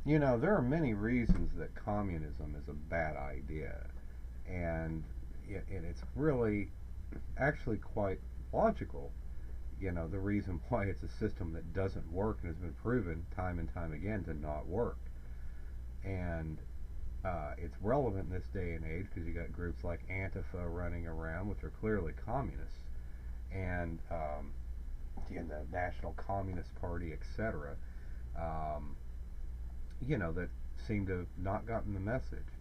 There are many reasons that communism is a bad idea, and it's really actually quite logical. The reason why it's a system that doesn't work and has been proven time and time again to not work. And it's relevant in this day and age because you got groups like Antifa running around, which are clearly communists, and the National Communist Party, etc. Um, that seem to have not gotten the message.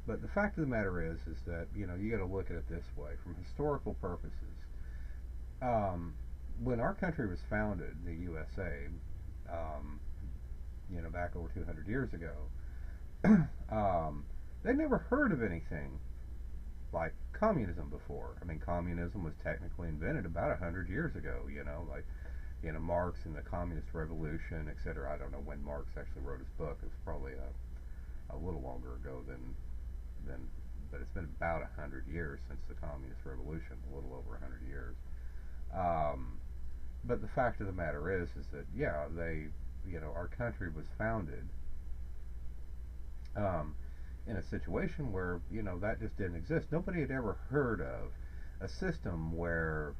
But the fact of the matter is that you got to look at it this way from historical purposes. Um, when our country was founded, the USA, um, back over 200 years ago, they never heard of anything like communism before. I mean, communism was technically invented about 100 years ago. Like Marx and the Communist Revolution, etc. I don't know when Marx actually wrote his book. It was probably a little longer ago than, but it's been about 100 years since the Communist Revolution, a little over 100 years. Um, but the fact of the matter is that yeah, our country was founded um, in a situation where that just didn't exist. Nobody had ever heard of a system where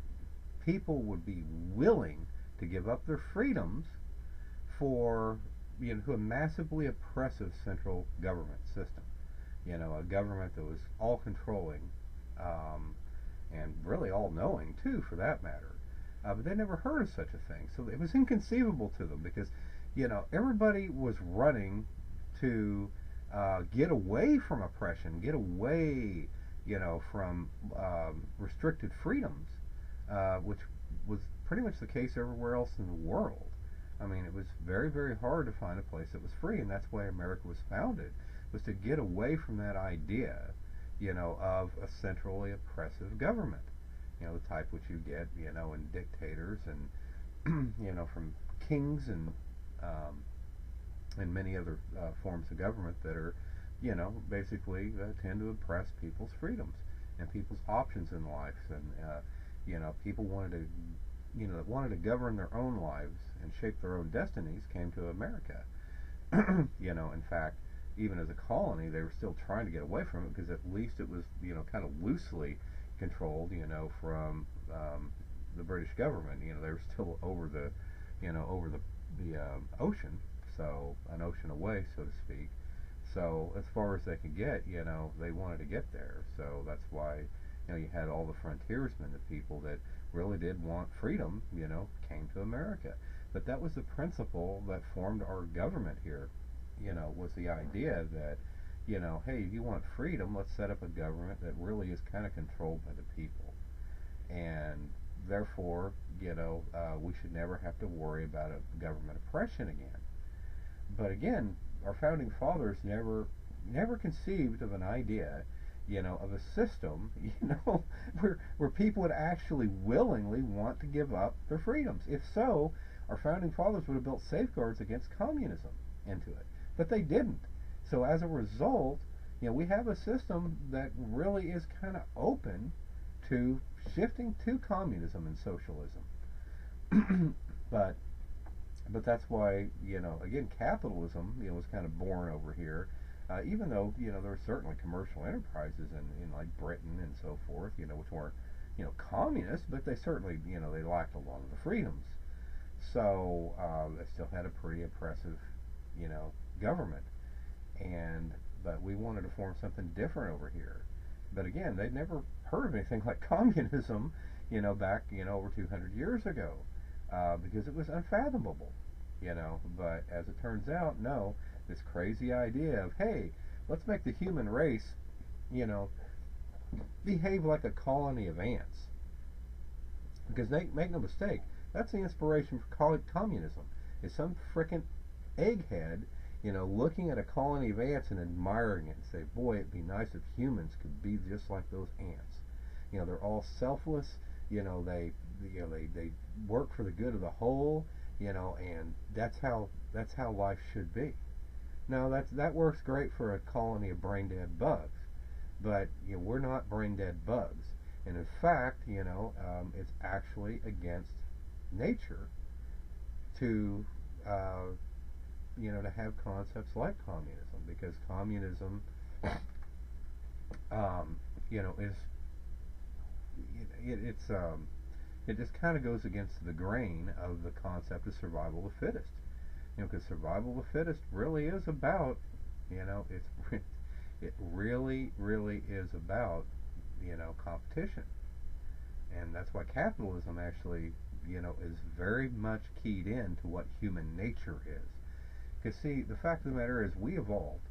people would be willing to give up their freedoms for to a massively oppressive central government system. A government that was all controlling um, and really all knowing too, for that matter. But they never heard of such a thing, so it was inconceivable to them because everybody was running to get away from oppression, get away from restricted freedoms, which was pretty much the case everywhere else in the world. I mean, it was very, very hard to find a place that was free, and that's why America was founded, was to get away from that idea, of a centrally oppressive government, the type which you get, in dictators and, from kings and many other forms of government that are, basically tend to oppress people's freedoms and people's options in life, and people that wanted to govern their own lives and shape their own destinies came to America. In fact, even as a colony, they were still trying to get away from it because at least it was, kind of loosely controlled, from the British government. They were still over the ocean, so an ocean away, so to speak. So as far as they could get, they wanted to get there. So that's why, you had all the frontiersmen, the people that really did want freedom, came to America. But that was the principle that formed our government here, was the idea that, hey, if you want freedom, let's set up a government that really is kind of controlled by the people. And therefore, we should never have to worry about a government oppression again. But again, our founding fathers never conceived of an idea, of a system, where people would actually willingly want to give up their freedoms. If so, our founding fathers would have built safeguards against communism into it. But they didn't. So as a result, we have a system that really is kind of open to shifting to communism and socialism. but but that's why, again, capitalism, was kind of born over here. Even though, there were certainly commercial enterprises in like Britain and so forth, which weren't, communist, but they certainly, they lacked a lot of the freedoms. So they still had a pretty oppressive, government. But we wanted to form something different over here. But again, they'd never heard of anything like communism, back, over 200 years ago, because it was unfathomable, But as it turns out, no, this crazy idea of, hey, let's make the human race, behave like a colony of ants. Because make no mistake, that's the inspiration for communism. Is some frickin' egghead, looking at a colony of ants and admiring it and say, boy, it'd be nice if humans could be just like those ants. They're all selfless. They work for the good of the whole. And that's how life should be. Now that works great for a colony of brain dead bugs, but we're not brain dead bugs. And in fact, it's actually against nature to to have concepts like communism, because communism, is it just kind of goes against the grain of the concept of survival of the fittest. Because survival of the fittest really is about, it really, really is about, competition. And that's why capitalism actually, is very much keyed into what human nature is. Because, see, the fact of the matter is we evolved,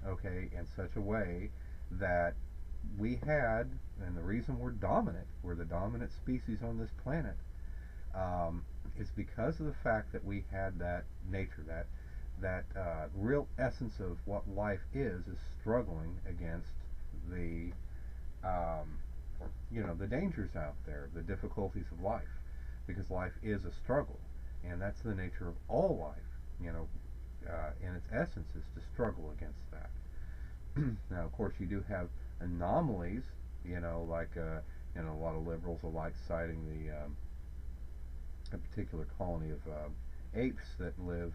okay, in such a way that we had, and the reason we're the dominant species on this planet, is because of the fact that we had that nature, that real essence of what life is struggling against the, the dangers out there, the difficulties of life, because life is a struggle, and that's the nature of all life, in its essence is to struggle against that. Now, of course, you do have anomalies, like a lot of liberals are like citing a particular colony of apes that live,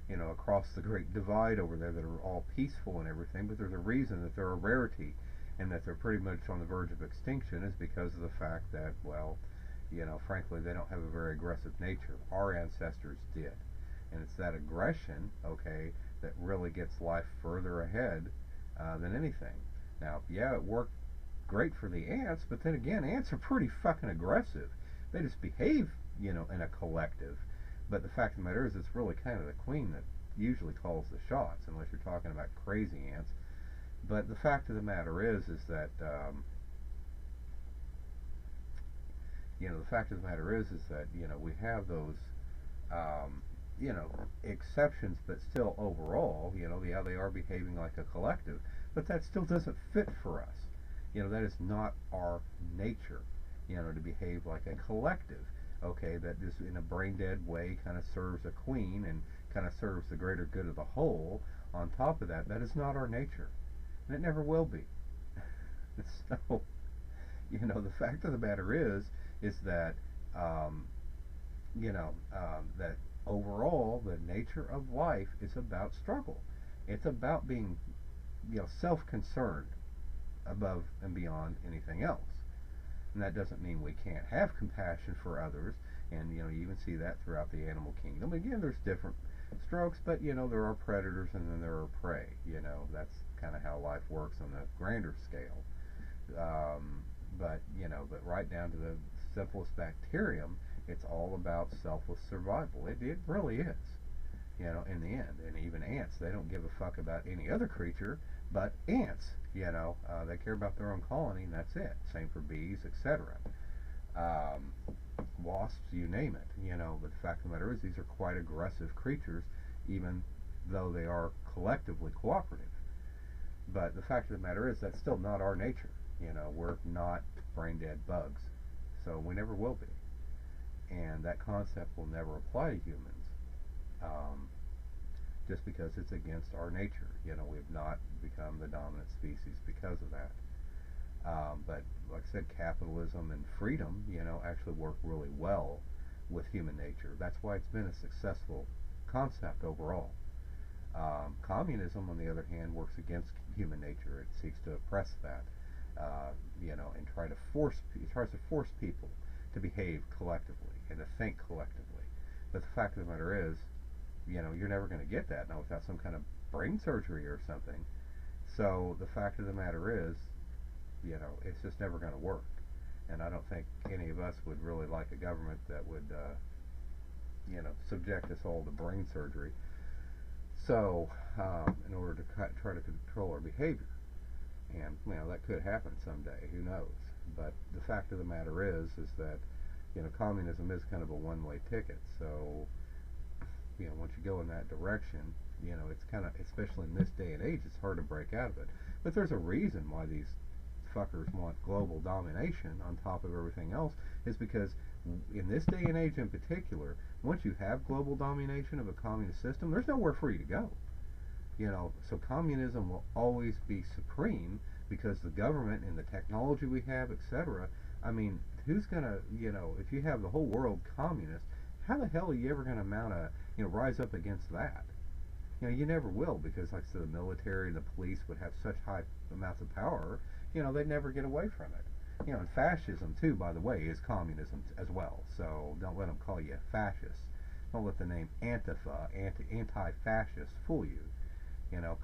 across the Great Divide over there that are all peaceful and everything, but there's a reason that they're a rarity and that they're pretty much on the verge of extinction is because of the fact that, well, frankly, they don't have a very aggressive nature. Our ancestors did. And it's that aggression, okay, that really gets life further ahead than anything. Now, yeah, it worked great for the ants, but then again, ants are pretty fucking aggressive. They just behave, in a collective. But the fact of the matter is, it's really kind of the queen that usually calls the shots, unless you're talking about crazy ants. But the fact of the matter is that, the fact of the matter is that, we have those, exceptions, but still overall, yeah, they are behaving like a collective, but that still doesn't fit for us. That is not our nature, to behave like a collective, okay, that just in a brain dead way kind of serves a queen and kind of serves the greater good of the whole. On top of that, that is not our nature, and it never will be. So, the fact of the matter is that, that overall, the nature of life is about struggle. It's about being, self-concerned above and beyond anything else. And that doesn't mean we can't have compassion for others, and, you even see that throughout the animal kingdom. Again, there's different strokes, but, there are predators and then there are prey. That's kind of how life works on a grander scale. But right down to the simplest bacterium, it's all about selfless survival. It really is, in the end. And even ants, they don't give a fuck about any other creature but ants. They care about their own colony, and that's it. Same for bees, etc. Wasps, you name it. But the fact of the matter is, these are quite aggressive creatures, even though they are collectively cooperative. But the fact of the matter is, that's still not our nature. We're not brain-dead bugs, so we never will be. And that concept will never apply to humans, just because it's against our nature. We've not become the dominant species because of that. But like I said, capitalism and freedom, actually work really well with human nature. That's why it's been a successful concept overall. Communism, on the other hand, works against human nature. It seeks to oppress that, and tries to force people to behave collectively and to think collectively. But the fact of the matter is, you're never going to get that now without some kind of brain surgery or something. So the fact of the matter is, it's just never going to work. And I don't think any of us would really like a government that would, subject us all to brain surgery. So, in order to try to control our behavior. And, that could happen someday, who knows. But the fact of the matter is that, communism is kind of a one-way ticket. So, once you go in that direction, it's kind of, especially in this day and age, it's hard to break out of it. But there's a reason why these fuckers want global domination on top of everything else, is because in this day and age in particular, once you have global domination of a communist system, there's nowhere for you to go. So communism will always be supreme because the government and the technology we have, etc. I mean, who's gonna, if you have the whole world communist, how the hell are you ever gonna mount rise up against that. You never will, because like I said, the military and the police would have such high amounts of power, they'd never get away from it. And fascism too, by the way, is communism as well. So don't let them call you fascist. Don't let the name Antifa, anti-fascist, fool you.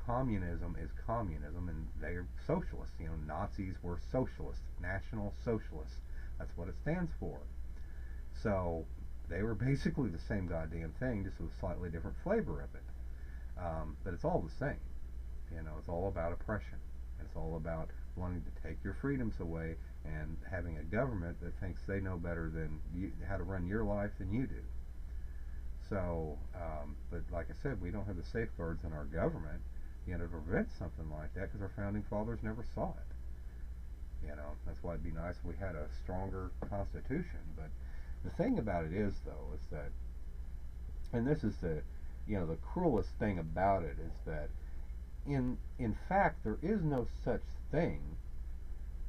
Communism is communism, and they're socialists. Nazis were socialists, National Socialists. That's what it stands for. So they were basically the same goddamn thing, just with a slightly different flavor of it. But it's all the same. It's all about oppression. It's all about wanting to take your freedoms away and having a government that thinks they know better than you, how to run your life than you do. So, but like I said, we don't have the safeguards in our government, to prevent something like that, because our founding fathers never saw it. That's why it'd be nice if we had a stronger constitution. But the thing about it is, though, is that, and this is the cruelest thing about it, is that in fact there is no such thing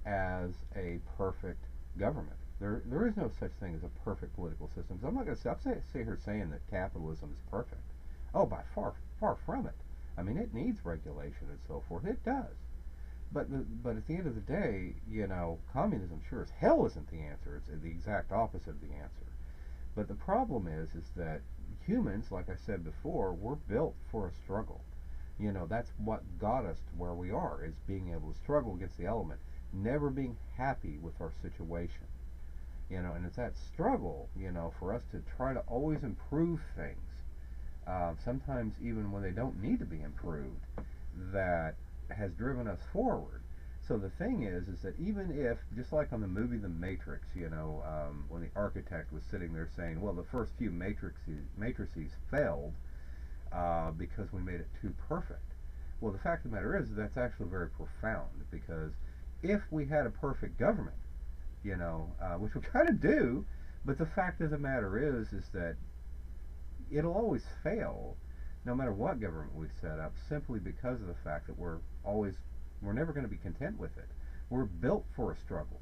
as a perfect government. There is no such thing as a perfect political system. So I'm not going to sit here saying that capitalism is perfect. Oh, by far from it. I mean, it needs regulation and so forth. It does. But at the end of the day, communism sure as hell isn't the answer. It's the exact opposite of the answer. But the problem is that humans, like I said before, we're built for a struggle. That's what got us to where we are, is being able to struggle against the element, never being happy with our situation. And it's that struggle, for us to try to always improve things, sometimes even when they don't need to be improved, that has driven us forward. So the thing is that even if, just like on the movie The Matrix, when the architect was sitting there saying, well, the first few matrices failed because we made it too perfect. Well, the fact of the matter is that's actually very profound, because if we had a perfect government, which we kind of do, but the fact of the matter is that it'll always fail, no matter what government we set up, simply because of the fact that we're never going to be content with it. We're built for a struggle.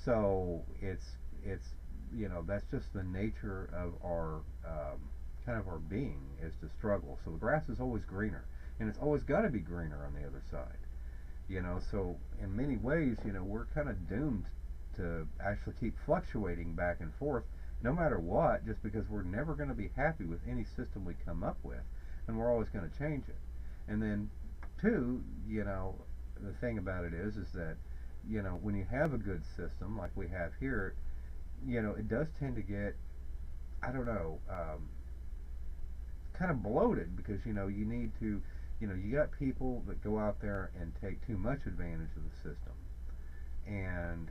So it's that's just the nature of our kind of our being, is to struggle. So the grass is always greener, and it's always got to be greener on the other side. So in many ways, we're kind of doomed to actually keep fluctuating back and forth, no matter what, just because we're never going to be happy with any system we come up with, and we're always going to change it. And then, two, the thing about it is that, when you have a good system like we have here, it does tend to get, I don't know, kind of bloated, because, you need to, you got people that go out there and take too much advantage of the system. And,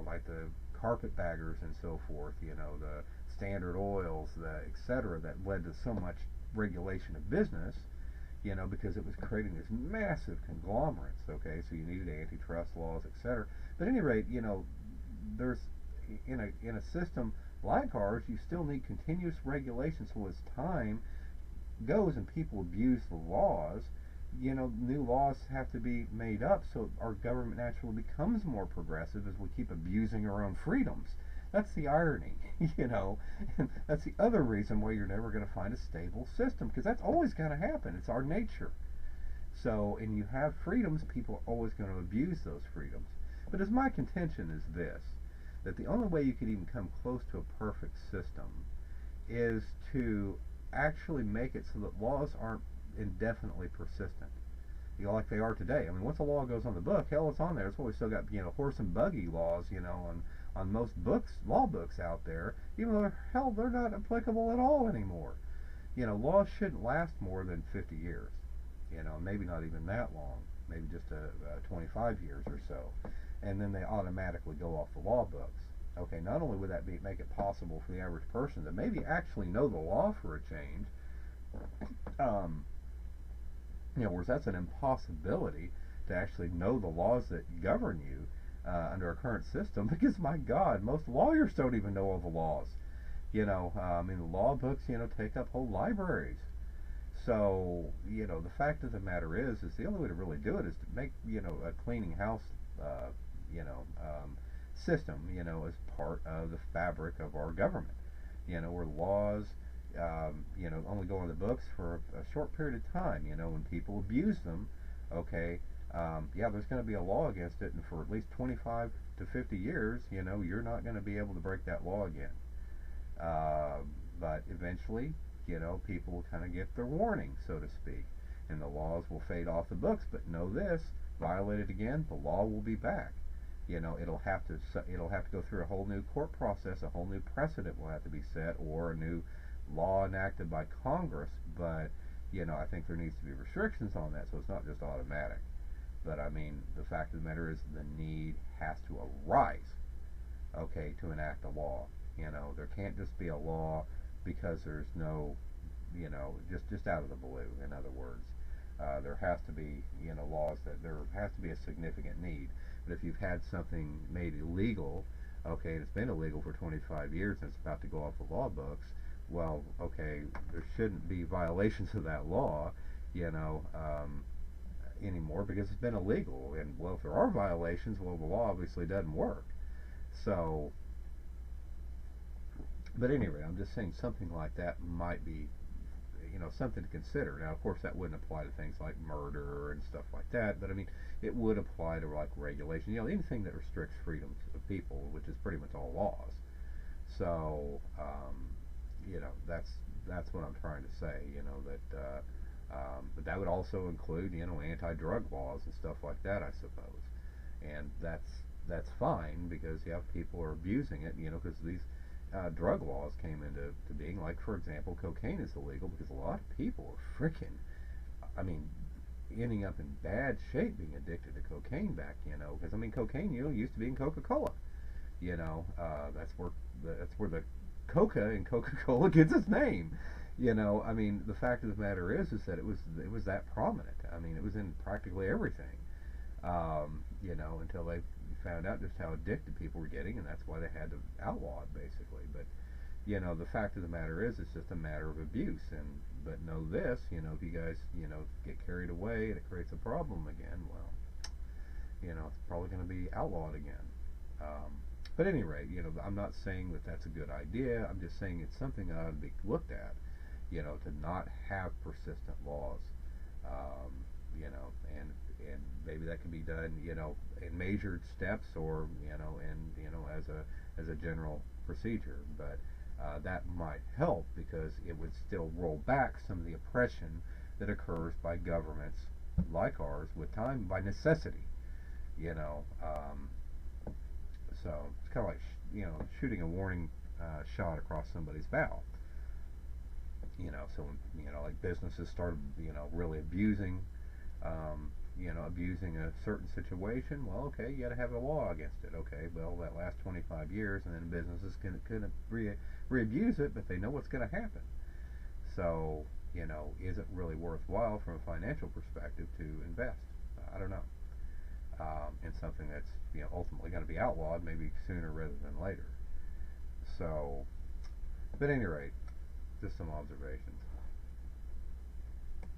like the carpetbaggers and so forth, the Standard Oils, the etc., that led to so much regulation of business, because it was creating these massive conglomerates. Okay, so you needed antitrust laws, etc. But at any rate, there's in a system like ours, you still need continuous regulation. So as time goes and people abuse the laws, new laws have to be made up, so our government naturally becomes more progressive as we keep abusing our own freedoms. That's the irony, and that's the other reason why you're never going to find a stable system, because that's always going to happen. It's our nature. So, and you have freedoms, people are always going to abuse those freedoms. But as my contention is this, that the only way you could even come close to a perfect system is to actually make it so that laws aren't indefinitely persistent, like they are today. I mean, once a law goes on the book, hell, it's on there. That's why we still got horse and buggy laws, on most law books out there, even though they're not applicable at all anymore. Laws shouldn't last more than 50 years. Maybe not even that long. Maybe just 25 years or so, and then they automatically go off the law books. Okay, not only would that make it possible for the average person to maybe actually know the law for a change, whereas that's an impossibility to actually know the laws that govern you under our current system, because my God, most lawyers don't even know all the laws. The law books, take up whole libraries. So, the fact of the matter is the only way to really do it is to make, a cleaning house, system, as part of the fabric of our government, where laws only go on the books for a short period of time. When people abuse them, okay, yeah, there's going to be a law against it, and for at least 25 to 50 years, you're not going to be able to break that law again. Uh, but eventually, people will kind of get their warning, so to speak, and the laws will fade off the books. But know this: violate it again, the law will be back. It'll have to go through a whole new court process, a whole new precedent will have to be set, or a new law enacted by Congress. But I think there needs to be restrictions on that, so it's not just automatic. But I mean, the fact of the matter is, the need has to arise, okay, to enact a law. There can't just be a law because there's no, just out of the blue. In other words, there has to be, laws that there has to be a significant need. But if you've had something made illegal, okay, and it's been illegal for 25 years and it's about to go off the law books, well, okay, there shouldn't be violations of that law, anymore, because it's been illegal. And well, if there are violations, well, the law obviously doesn't work. So, but anyway, I'm just saying something like that might be, something to consider. Now, of course, that wouldn't apply to things like murder and stuff like that, but I mean, it would apply to like regulation, anything that restricts freedoms of people, which is pretty much all laws. So, that's what I'm trying to say. But that would also include, anti-drug laws and stuff like that, I suppose. And that's fine, because people are abusing it, because these drug laws came into being. Like, for example, cocaine is illegal because a lot of people are freaking, I mean, ending up in bad shape being addicted to cocaine back, because I mean, cocaine, used to be in Coca-Cola. That's where the Coca in Coca-Cola gets its name. I mean, the fact of the matter is that it was that prominent. I mean, it was in practically everything. Until they found out just how addicted people were getting, and that's why they had to outlaw it, basically. But the fact of the matter is, it's just a matter of abuse. But know this: if you guys get carried away and it creates a problem again, well, it's probably going to be outlawed again. But at any rate, I'm not saying that that's a good idea. I'm just saying it's something that ought to be looked at. To not have persistent laws. And maybe that can be done, in measured steps, or as a general procedure. But that might help, because it would still roll back some of the oppression that occurs by governments like ours with time, by necessity. So it's kind of like shooting a warning shot across somebody's bow. So when, like, businesses started, really abusing a certain situation, well, okay, you got to have a law against it. Okay, well, that lasts 25 years, and then businesses can re-abuse it, but they know what's going to happen. So, is it really worthwhile from a financial perspective to invest? I don't know. In something that's, ultimately going to be outlawed, maybe sooner rather than later. So, but at any rate, just some observations.